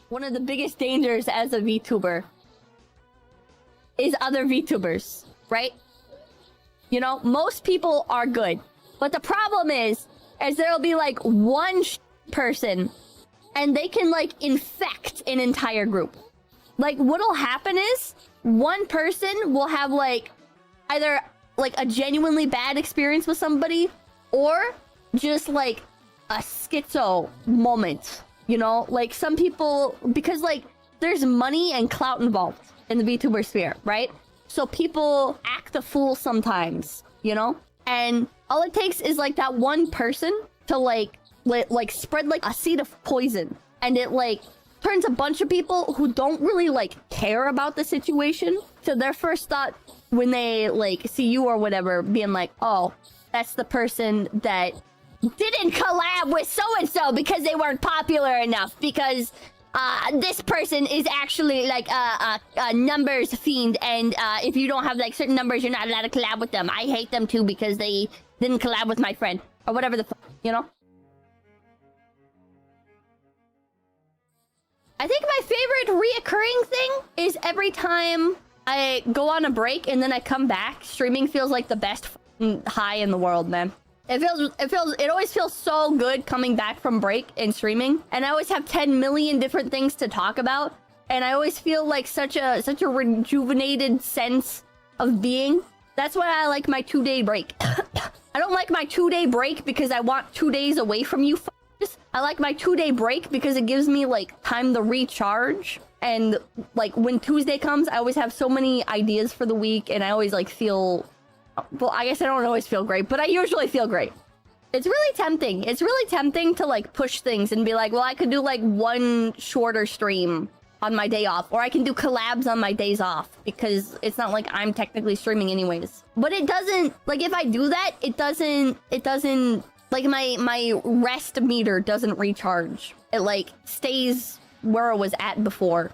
one of the biggest dangers as a VTuber is other VTubers, right? You know, most people are good. But the problem is there'll be like one person and they can like infect an entire group. Like what'll happen is one person will have like either like a genuinely bad experience with somebody or just like a schizo moment, you know? Like some people, because like there's money and clout involved in the VTuber sphere, right? So people act a fool sometimes, you know? And all it takes is like that one person to like spread like a seed of poison, and it like turns a bunch of people who don't really like care about the situation to their first thought when they like see you or whatever being like, oh, that's the person that didn't collab with so-and-so because they weren't popular enough, because this person is actually like a numbers fiend, and if you don't have like certain numbers, you're not allowed to collab with them. I hate them too because they didn't collab with my friend, or whatever the you know? I think my favorite reoccurring thing is every time I go on a break and then I come back, streaming feels like the best high in the world, man. It always feels so good coming back from break and streaming, and I always have 10 million different things to talk about, and I always feel like such a rejuvenated sense of being. That's why I like my 2-day break. I don't like my 2-day break because I want 2 days away from you f***ers. I like my 2-day break because it gives me like time to recharge, and like when Tuesday comes, I always have so many ideas for the week, and I always like feel, well, I guess I don't always feel great, but I usually feel great. It's really tempting. It's really tempting to like push things and be like, well, I could do like one shorter stream on my day off, or I can do collabs on my days off, because it's not like I'm technically streaming anyways. But it doesn't, like if I do that, it doesn't like my rest meter doesn't recharge. It like stays where it was at before.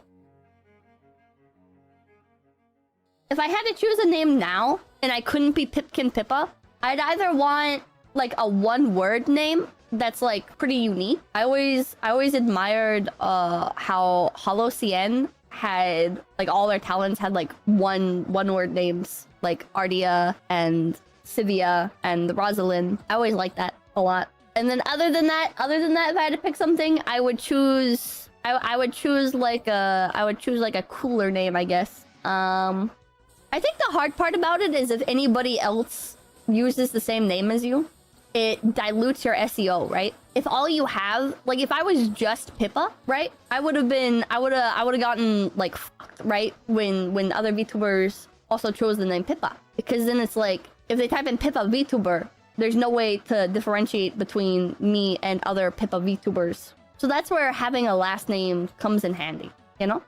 If I had to choose a name now and I couldn't be Pipkin Pippa, I'd either want like a one-word name that's like pretty unique. I always admired how HoloCN had like all their talents had like one-word names, like Ardia and Sivia and Rosalind. I always liked that a lot. And then other than that, if I had to pick something, I would choose like a cooler name, I guess. I think the hard part about it is if anybody else uses the same name as you, it dilutes your SEO, right? If all you have, like if I was just Pippa, right? I would have gotten like fucked, right? When other VTubers also chose the name Pippa, because then it's like if they type in Pippa VTuber, there's no way to differentiate between me and other Pippa VTubers. So that's where having a last name comes in handy, you know?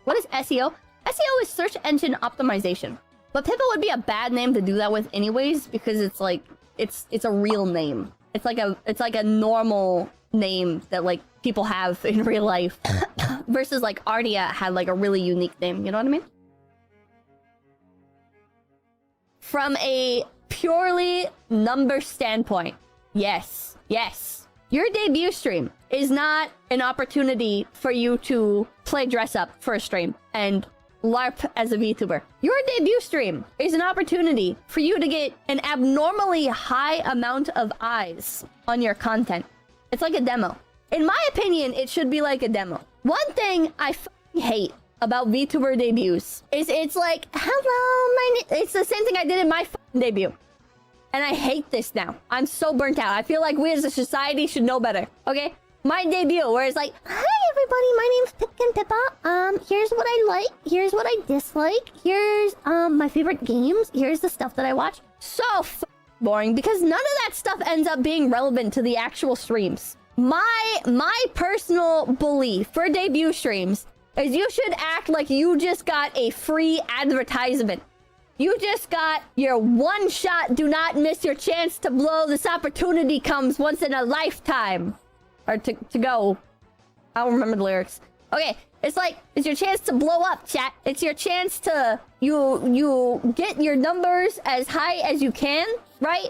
What is SEO? SEO is search engine optimization. But Pippa would be a bad name to do that with anyways, because it's like it's a real name. It's like a normal name that like people have in real life. Versus like Ardia had like a really unique name, you know what I mean? From a purely number standpoint, yes. Your debut stream is not an opportunity for you to play dress up for a stream and LARP as a VTuber. Your debut stream is an opportunity for you to get an abnormally high amount of eyes on your content. It's like a demo. In my opinion, it should be like a demo. One thing I hate about VTuber debuts is it's like, hello, my name. It's the same thing I did in my debut. And I hate this now. I'm so burnt out. I feel like we as a society should know better. Okay? My debut, where it's like, hi everybody, my name's Pipkin Pippa. Here's what I like, here's what I dislike, here's my favorite games, here's the stuff that I watch. So boring, because none of that stuff ends up being relevant to the actual streams. My personal belief for debut streams is you should act like you just got a free advertisement. You just got your one shot, do not miss your chance to blow. This opportunity comes once in a lifetime. Or to go. I don't remember the lyrics. Okay, it's like, it's your chance to blow up, chat. It's your chance to, you get your numbers as high as you can, right?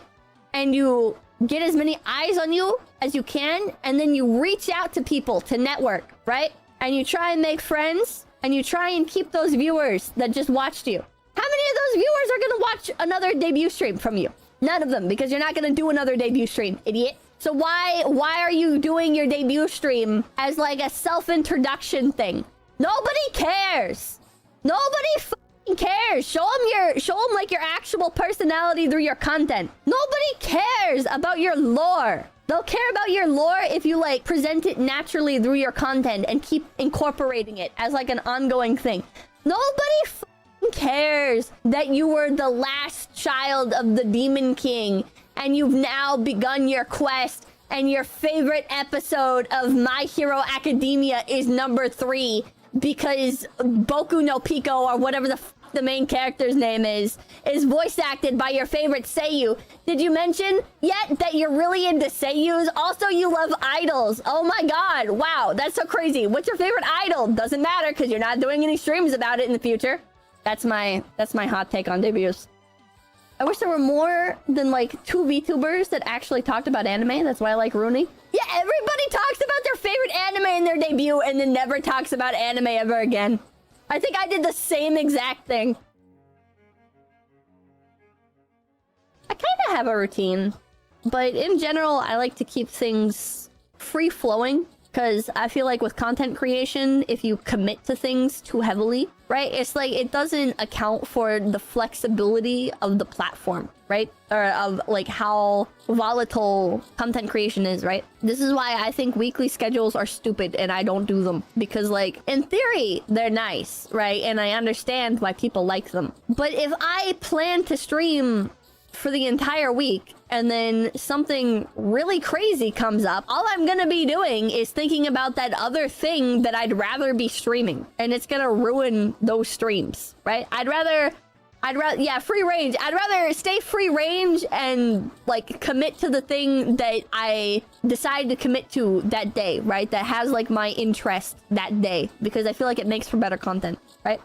And you get as many eyes on you as you can, and then you reach out to people to network, right? and you try and make friends, and you try and keep those viewers that just watched you. How many of those viewers are gonna watch another debut stream from you? None of them, because you're not gonna do another debut stream, idiot. So why are you doing your debut stream as like a self-introduction thing? Nobody cares. Nobody fucking cares. Show them like your actual personality through your content. Nobody cares about your lore. They'll care about your lore if you like present it naturally through your content and keep incorporating it as like an ongoing thing. Nobody fucking cares that you were the last child of the Demon King and you've now begun your quest and your favorite episode of My Hero Academia is number 3 because Boku no Pico or whatever the main character's name is voice acted by your favorite seiyuu. Did you mention yet that you're really into seiyus? Also, you love idols. Oh my god. Wow, that's so crazy. What's your favorite idol? Doesn't matter because you're not doing any streams about it in the future. That's my hot take on debuts. I wish there were more than like 2 Vtubers that actually talked about anime. That's why I like Rooney. Yeah, everybody talks about their favorite anime in their debut and then never talks about anime ever again. I think I did the same exact thing. I kind of have a routine, but in general, I like to keep things free-flowing because I feel like with content creation, if you commit to things too heavily, right? It's like it doesn't account for the flexibility of the platform, right? Or of like how volatile content creation is, right? This is why I think weekly schedules are stupid and I don't do them because like in theory, they're nice, right? And I understand why people like them. But if I plan to stream for the entire week and then something really crazy comes up, all I'm gonna be doing is thinking about that other thing that I'd rather be streaming, and it's gonna ruin those streams, right? I'd rather yeah, free range. I'd rather stay free range and like commit to the thing that I decide to commit to that day, right? That has like my interest that day, because I feel like it makes for better content, right?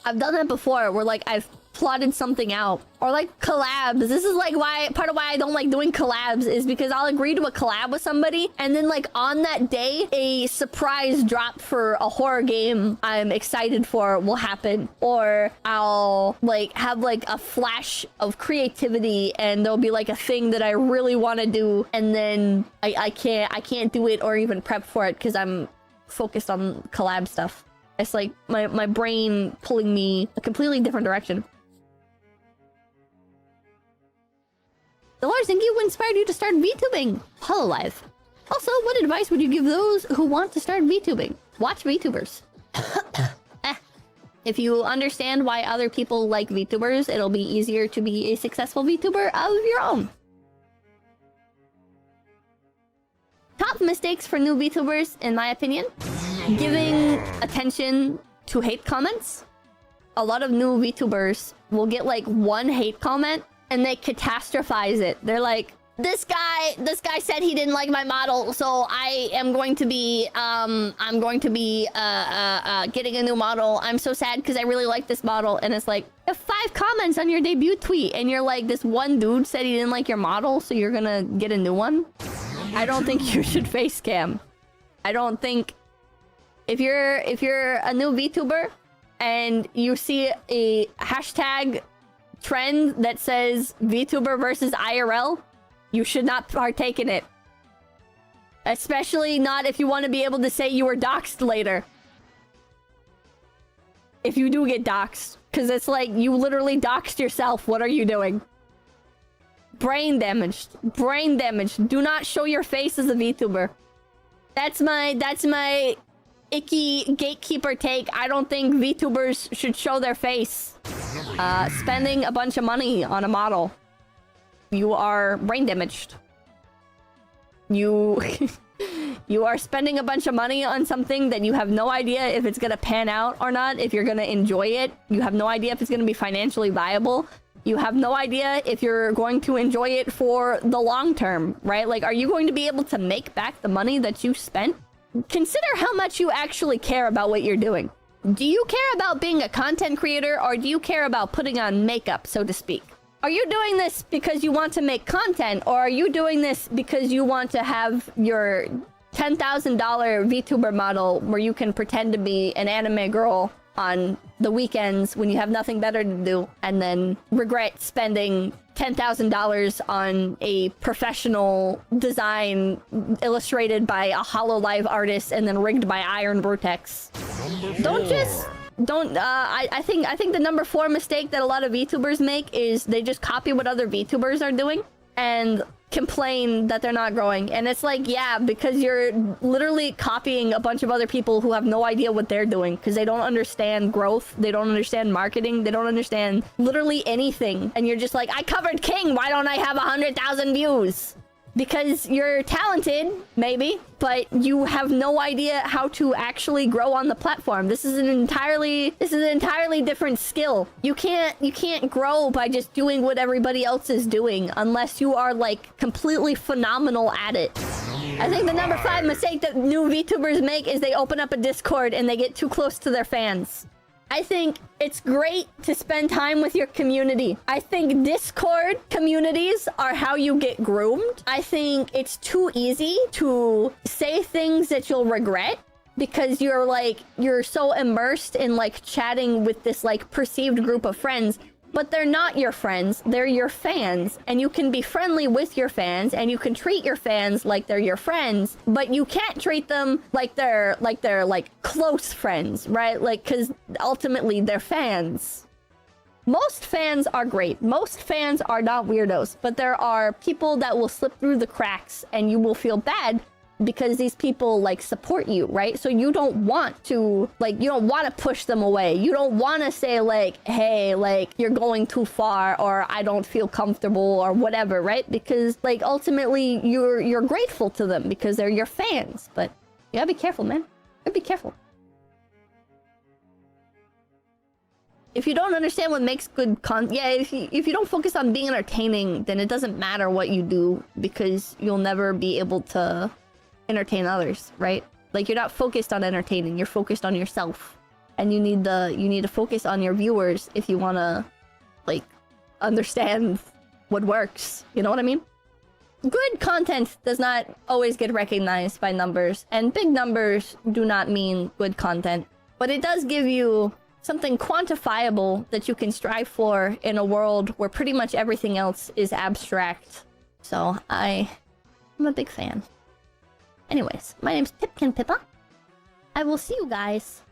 I've done that before where like I've plotted something out, or like collabs. This is like part of why I don't like doing collabs is because I'll agree to a collab with somebody and then like on that day a surprise drop for a horror game I'm excited for will happen, or I'll like have like a flash of creativity and there'll be like a thing that I really want to do and then I can't do it or even prep for it because I'm focused on collab stuff. It's like my brain pulling me a completely different direction. The Lord think you inspired you to start Vtubing. Hololive. Also, what advice would you give those who want to start Vtubing? Watch Vtubers. If you understand why other people like Vtubers, it'll be easier to be a successful Vtuber of your own. Top mistakes for new Vtubers, in my opinion. Giving attention to hate comments. A lot of new Vtubers will get like one hate comment and they catastrophize it. They're like, this guy said he didn't like my model, so I am going to be getting a new model. I'm so sad because I really like this model. And it's like, you have 5 comments on your debut tweet and you're like, this one dude said he didn't like your model, so you're gonna get a new one? I don't think you should face cam. I don't think if you're a new VTuber and you see a hashtag trend that says VTuber versus IRL, you should not partake in it. Especially not if you want to be able to say you were doxxed later. If you do get doxxed. Because it's like, you literally doxxed yourself. What are you doing? Brain damaged. Brain damaged. Do not show your face as a VTuber. That's my icky gatekeeper take. I don't think VTubers should show their face. Spending a bunch of money on a model. You are brain damaged. You are spending a bunch of money on something that you have no idea if it's gonna pan out or not, if you're gonna enjoy it. You have no idea if it's gonna be financially viable. You have no idea if you're going to enjoy it for the long term, right? Like, are you going to be able to make back the money that you spent? Consider how much you actually care about what you're doing. Do you care about being a content creator, or do you care about putting on makeup, so to speak? Are you doing this because you want to make content, or are you doing this because you want to have your $10,000 VTuber model where you can pretend to be an anime girl on the weekends when you have nothing better to do, and then regret spending $10,000 on a professional design illustrated by a HoloLive artist and then rigged by Iron Vertex. I think the number 4 mistake that a lot of VTubers make is they just copy what other VTubers are doing and complain that they're not growing. And it's like, yeah, because you're literally copying a bunch of other people who have no idea what they're doing because they don't understand growth, they don't understand marketing, they don't understand literally anything. And you're just like, I covered King, why don't I have 100,000 views? Because you're talented, maybe, but you have no idea how to actually grow on the platform. This is an entirely different skill. You can't grow by just doing what everybody else is doing unless you are like completely phenomenal at it. I think the number 5 mistake that new VTubers make is they open up a Discord and they get too close to their fans. I think it's great to spend time with your community. I think Discord communities are how you get groomed. I think it's too easy to say things that you'll regret because you're so immersed in like chatting with this like perceived group of friends. But they're not your friends, they're your fans. And you can be friendly with your fans and you can treat your fans like they're your friends, but you can't treat them like they're close friends, right? Like, cause ultimately they're fans. Most fans are great. Most fans are not weirdos, but there are people that will slip through the cracks and you will feel bad because these people like support you, right? So you don't want to push them away. You don't want to say like, hey, like you're going too far or I don't feel comfortable or whatever, right? Because like ultimately you're grateful to them because they're your fans. But you gotta be careful, man. You gotta be careful. If you don't understand what makes good if you don't focus on being entertaining, then it doesn't matter what you do because you'll never be able to entertain others, right? Like you're not focused on entertaining, you're focused on yourself. And you need to focus on your viewers if you want to like understand what works. You know what I mean? Good content does not always get recognized by numbers, and big numbers do not mean good content. But it does give you something quantifiable that you can strive for in a world where pretty much everything else is abstract. So I'm a big fan. Anyways, my name's Pipkin Pippa. I will see you guys